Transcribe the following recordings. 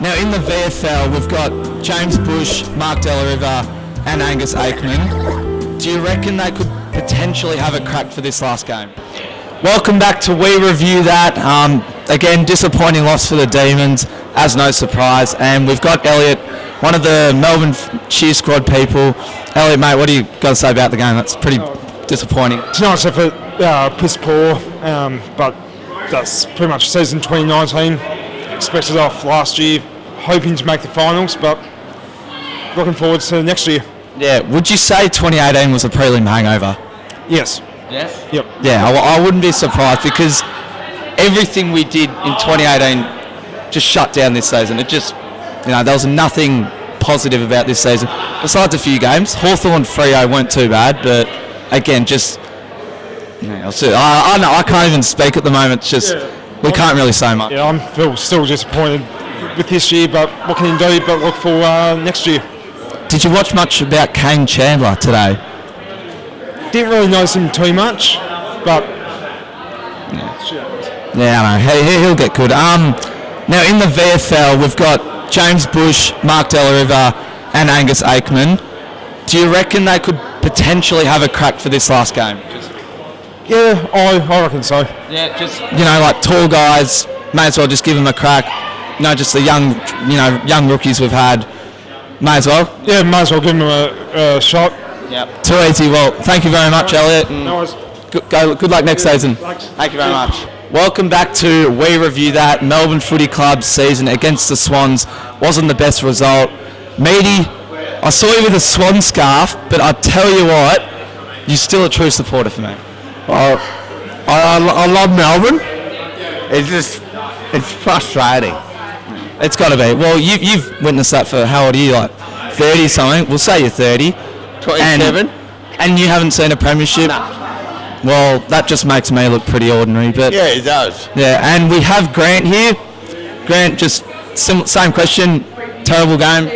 Now in the VFL, we've got James Bush, Mark Delariva and Angus Aikman. Do you reckon they could potentially have a crack for this last game? Welcome back to We Review That. Again, disappointing loss for the Demons, as no surprise. And we've got Elliot, one of the Melbourne cheer squad people. Elliot, mate, what do you got to say about the game? That's pretty disappointing. Tonight's effort, piss poor, but that's pretty much season 2019. Expected off last year, hoping to make the finals, but looking forward to next year. Yeah, would you say 2018 was a prelim hangover? Yes. Yes? Yep. Yeah, I wouldn't be surprised because everything we did in 2018 just shut down this season. It just, there was nothing positive about this season. Besides a few games, Hawthorn 3-0 weren't too bad, but again, just, I can't even speak at the moment. It's just, we can't really say much. Yeah, I'm still disappointed with this year, but what can you do but look for next year? Did you watch much about Kane Chandler today? Didn't really notice him too much, but... Yeah, I know. He'll get good. Now in the VFL, we've got James Bush, Mark Delariva and Angus Aikman. Do you reckon they could potentially have a crack for this last game? Yeah, I reckon so. Yeah, just like tall guys, may as well just give them a crack. Just the young rookies we've had. May as well. Yeah, may as well give them a shot. Yep. Too easy. Well, thank you very much, Elliot. No worries. Good luck next season. Thank you very much. Welcome back to We Review That. Melbourne Footy Club's season against the Swans wasn't the best result. Meaty, I saw you with a Swan scarf, but I tell you what, you're still a true supporter for me. I love Melbourne. It's frustrating. It's got to be. Well, you've witnessed that for, how old are you, like 30 something? We'll say you're 30. 27. And you haven't seen a premiership? Nah. Well, that just makes me look pretty ordinary. But Yeah, it does. yeah, and we have Grant here. Grant, just same question. Terrible game.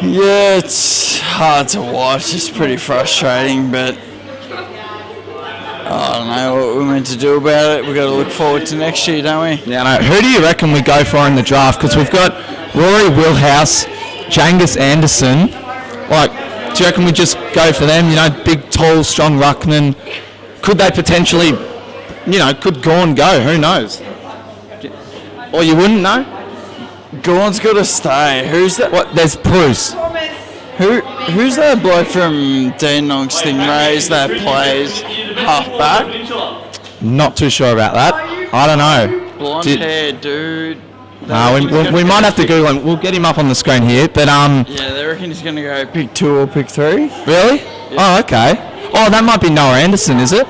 Yeah, it's hard to watch. It's pretty frustrating, but I don't know what we're meant to do about it. We've got to look forward to next year, don't we? Yeah, no. Who do you reckon we go for in the draft? Because we've got Rory Wilhouse, Jangus Anderson. Do you reckon we just go for them? Big, tall, strong ruckman. Could they potentially, could Gawn go? Who knows? Or you wouldn't know? Gawn's got to stay. Who's that? What? There's Bruce. Who's that bloke from Dandenong Stingrays that plays half-back? Not too sure about that. I don't know. Blonde hair dude. We might have to Google him. We'll get him up on the screen here. But Yeah, they reckon he's going to go pick 2 or pick 3. Really? Yeah. Oh, okay. Oh, that might be Noah Anderson, is it?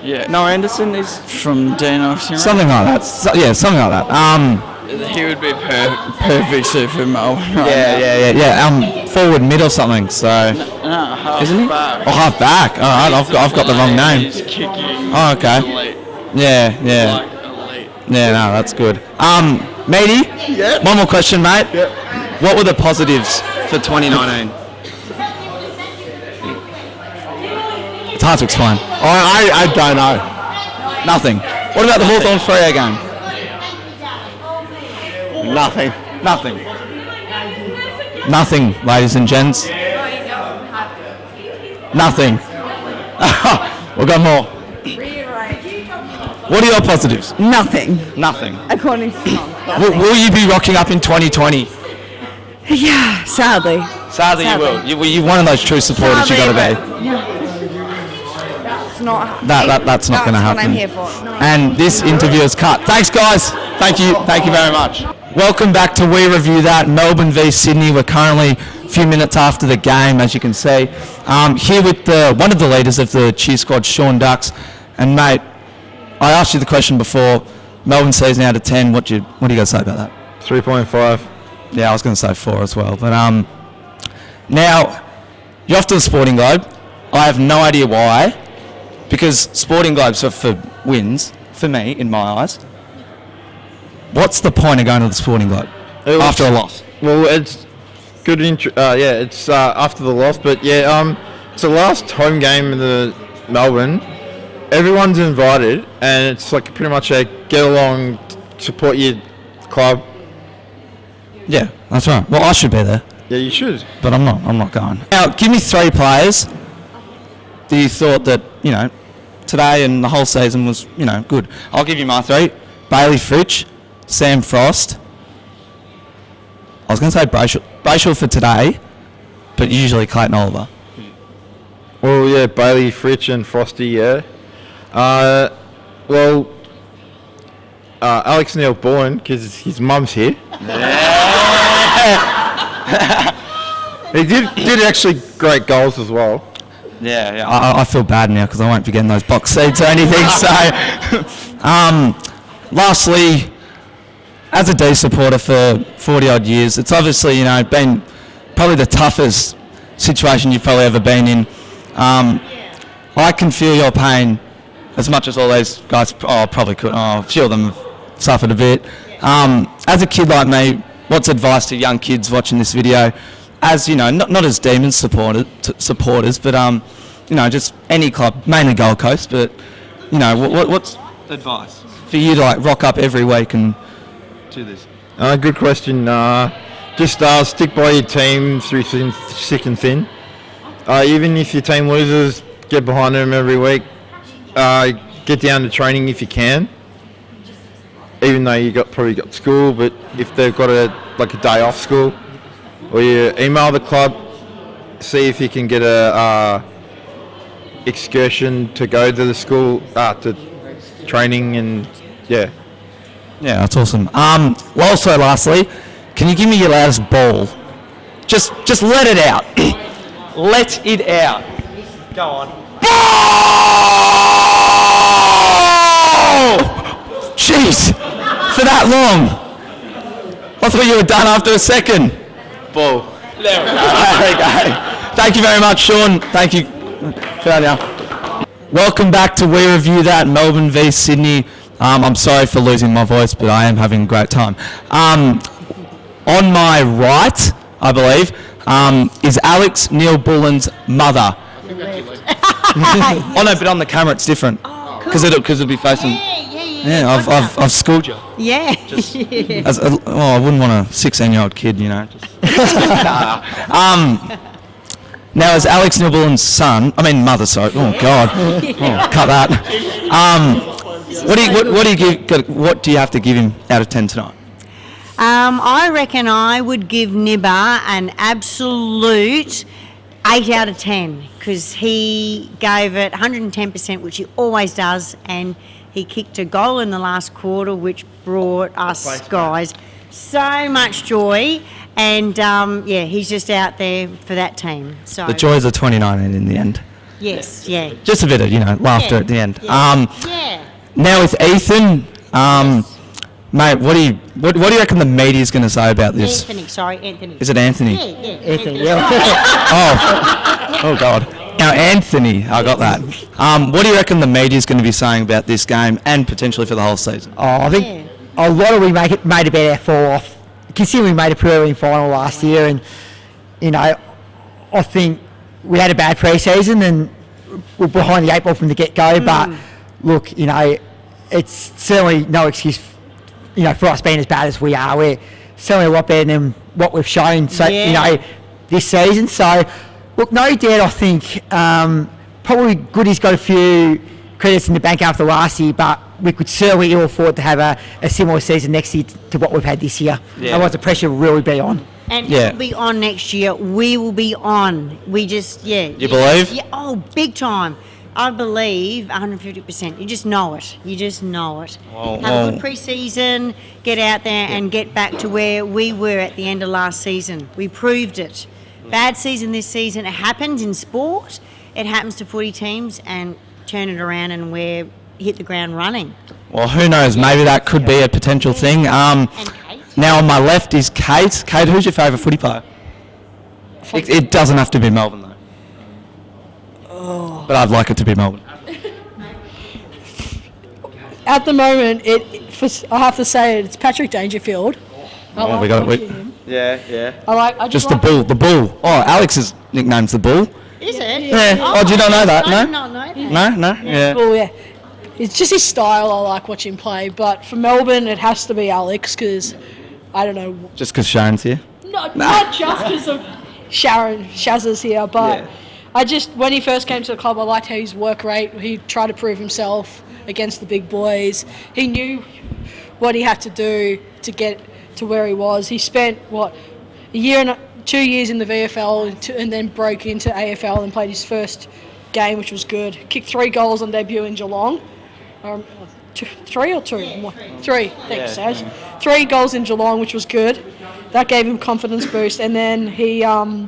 Yeah. Noah Anderson is From Dandenong Stingrays? something like that. Something like that. He would be perfect suit for Melbourne. Yeah. Forward mid or something. So. No, half Isn't he? back. Oh, half back. All right, I've got the wrong name. He's kicking. Oh, okay. Elite. Yeah. Like elite. Yeah, no, that's good. Matey. Yeah. One more question, mate. Yeah. What were the positives for 2019? It's hard to explain. I don't know. Nothing. What about the Hawthorn 3-0 game? Nothing. Nothing, ladies and gents. Nothing. We've got more. What are your positives? Nothing, Nothing. according to Tom. Will you be rocking up in 2020? Yeah, sadly. Sadly, you will. You're one of those true supporters you got to be. That's not. That's not going to happen. What I'm here for. No. And this interview is cut. Thanks, guys. Thank you very much. Welcome back to We Review That. Melbourne v Sydney. We're currently a few minutes after the game, as you can see. Here with one of the leaders of the cheer squad, Sean Ducks. And mate, I asked you the question before. Melbourne season out of 10. What do you got to say about that? 3.5. Yeah, I was going to say 4 as well. But now you're off to the Sporting Globe. I have no idea why, because Sporting Globes are for wins for me, in my eyes. What's the point of going to the Sporting Globe after a loss? Well, it's good. It's after the loss, but it's the last home game in the Melbourne. Everyone's invited, and it's like pretty much a get along, support your club, Yeah, that's right. Well, I should be there, Yeah, you should. but I'm not. I'm not going. Now, give me 3 players that you thought that, today and the whole season was, good. I'll give you my 3. Bailey Fritsch, Sam Frost. I was going to say Brayshaw for today, but usually Clayton Oliver. Well, yeah, Bailey, Fritsch, and Frosty. Yeah. Alex Neil-Bullen, because his mum's here. He did actually great goals as well. Yeah. I feel bad now because I won't be getting those box seats or anything. So, lastly, as a D supporter for 40 odd years, it's obviously been probably the toughest situation you've probably ever been in. I can feel your pain as much as all those guys probably could. A few of them have suffered a bit. As a kid like me, what's advice to young kids watching this video? As not as Demons supporters, but just any club, mainly Gold Coast. But what's advice for you to rock up every week and do this? Good question. Just stick by your team through thick and thin. Even if your team loses, get behind them every week. Get down to training if you can. Even though you probably got school, but if they've got a day off school, or you email the club, see if you can get a excursion to go to the school to training, and yeah. Yeah, that's awesome. Also, lastly, can you give me your loudest ball? Just let it out. Let it out. Go on. Ball! Jeez, for that long. I thought you were done after a second. Ball. There we go. Thank you very much, Sean. Thank you. Welcome back to We Review That, Melbourne v Sydney. I'm sorry for losing my voice, but I am having a great time. On my right, I believe, is Alex Neil-Bullen's mother. Oh no, but on the camera it's different. Because it'll be facing. Yeah, I've schooled you. Yeah. I wouldn't want a 16-year-old kid, Now, as Alex Neil-Bullen's mother, sorry. Oh God, cut that. What do you have to give him out of 10 tonight? I reckon I would give Nibba an absolute 8 out of 10 because he gave it 110%, which he always does, and he kicked a goal in the last quarter, which brought us guys so much joy. And he's just out there for that team. So the joys of 2019 in the end. Yes, yeah. Just a bit of laughter at the end. Yeah. Now with Ethan, mate, what do you reckon the media's going to say about this? Anthony. Is it Anthony? Yeah. Anthony, yeah. Oh God. Now Anthony, I got that. What do you reckon the media's going to be saying about this game and potentially for the whole season? I think a lot of we made about our fall off. Considering we made a preliminary final last year, and I think we had a bad pre-season and we're behind the 8 ball from the get-go. But look, it's certainly no excuse, for us being as bad as we are. We're certainly a lot better than what we've shown. So this season. So look, no doubt, I think probably Goody's got a few credits in the bank after last year, but we could certainly ill afford to have a similar season next year to what we've had this year. Yeah. Otherwise, the pressure will really be on. And we'll be on next year. We will be on. We just, You believe? Yeah, big time. I believe 150%. You just know it. Have a good pre-season, get out there and get back to where we were at the end of last season. We proved it. Bad season this season. It happens in sport. It happens to footy teams, and turn it around and we're hit the ground running. Well, who knows? Maybe that could be a potential thing. And Kate. Now on my left is Kate. Kate, who's your favourite footy player? It doesn't have to be Melbourne though. But I'd like it to be Melbourne. At the moment, I have to say it's Patrick Dangerfield. We got it. Him. Yeah. I Just the bull. The bull. Oh, Alex's nickname's the bull. Is it? Yeah. Oh, do you not know that? I No. did not know that. No. Yeah. Well, yeah. It's just his style I like watching play, but for Melbourne it has to be Alex because I don't know. Just because Sharon's here? Not just because of Shazza's here, but when he first came to the club, I liked how his work rate. He tried to prove himself against the big boys. He knew what he had to do to get to where he was. He spent, a year and 2 years in the VFL and then broke into AFL and played his first game, which was good. Kicked 3 goals on debut in Geelong. 3 or 2? 3, thanks, Saz. 3 goals in Geelong, which was good. That gave him confidence boost, and then he, I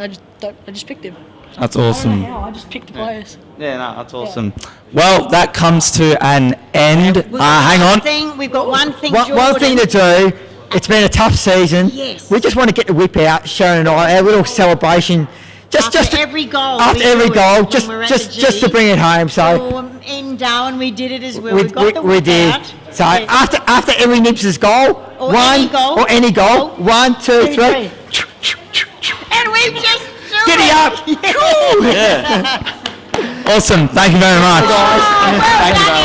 just picked him. That's awesome. I don't know how, I just picked the players. Yeah, no, that's awesome. Well, that comes to an end. Hang on. We've got one thing, One thing to do. It's been a tough season. Yes. We just want to get the whip out, Sharon and I, our little celebration. After every goal. After every goal, just to bring it home. So in Darwin, we did it as well. We got the we whip did. out. So after every Nibs' goal, Or any goal. 1, 2, 3. And we've just Giddy up! Awesome. Thank you very much.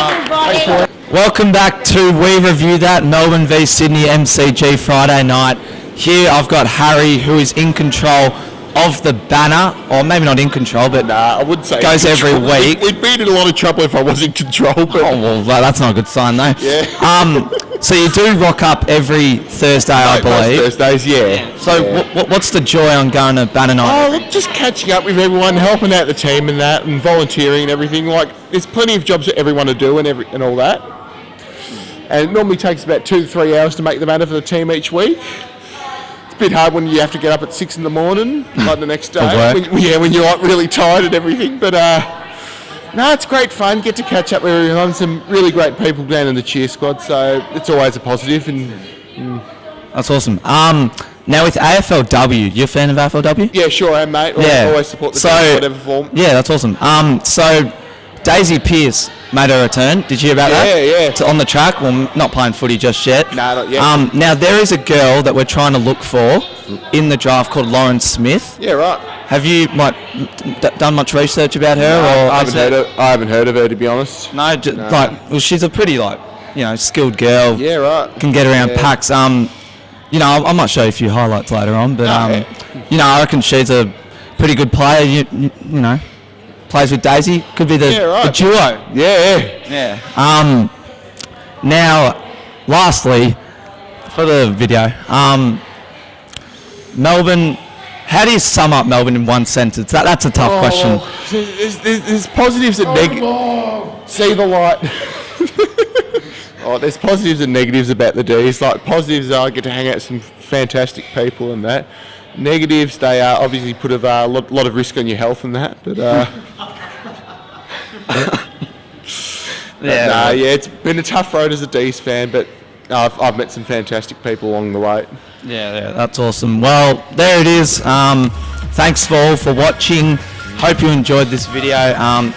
Everybody. Welcome back to We Review That, Melbourne v Sydney MCG Friday night. Here I've got Harry, who is in control of the banner, or maybe not in control, but I wouldn't say goes every week. We'd be in a lot of trouble if I was in control. But well, that's not a good sign, though. Yeah. So you do rock up every Thursday, I believe. Most Thursdays, yeah. So what's the joy on going to banner night? Oh, look, just catching up with everyone, helping out the team and that, and volunteering and everything. Like, there's plenty of jobs for everyone to do and all that. And it normally takes about 2 to 3 hours to make the banner for the team each week. It's a bit hard when you have to get up at 6 in the morning, like the next day. When you're like really tired and everything. But no, it's great fun. Get to catch up with everyone. Some really great people down in the cheer squad, so it's always a positive. That's awesome. Now with AFLW, you a fan of AFLW? Yeah, sure I am, mate. Always support the team in whatever form. Yeah, that's awesome. So Daisy Pearce made her return. Did you hear about that? Yeah. So on the track. Well, not playing footy just yet. No, not yet. Now there is a girl that we're trying to look for in the draft called Lauren Smith. Yeah, right. Have you done much research about her? Or I haven't heard of her, to be honest. No. Well, she's a pretty skilled girl. Yeah, right. Can get around packs. I might show you a few highlights later on, but I reckon she's a pretty good player. You know, plays with Daisy. Could be the duo. Yeah. Now, lastly, for the video, Melbourne. How do you sum up Melbourne in one sentence? That's a tough question. There's positives and negatives. See the light. There's positives and negatives about the D's. Like, positives are I get to hang out with some fantastic people and that. Negatives, they obviously put a lot of risk on your health and that. But it's been a tough road as a D's fan, but I've met some fantastic people along the way. Yeah, that's awesome. Well, there it is. Thanks all for watching. Hope you enjoyed this video.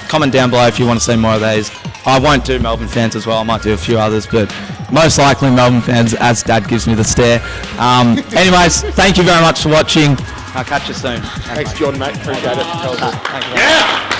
Comment down below if you want to see more of these. I won't do Melbourne fans as well. I might do a few others, but most likely Melbourne fans, as Dad gives me the stare. Anyways, thank you very much for watching. I'll catch you soon. Thanks, John, mate. Appreciate it. Thank you.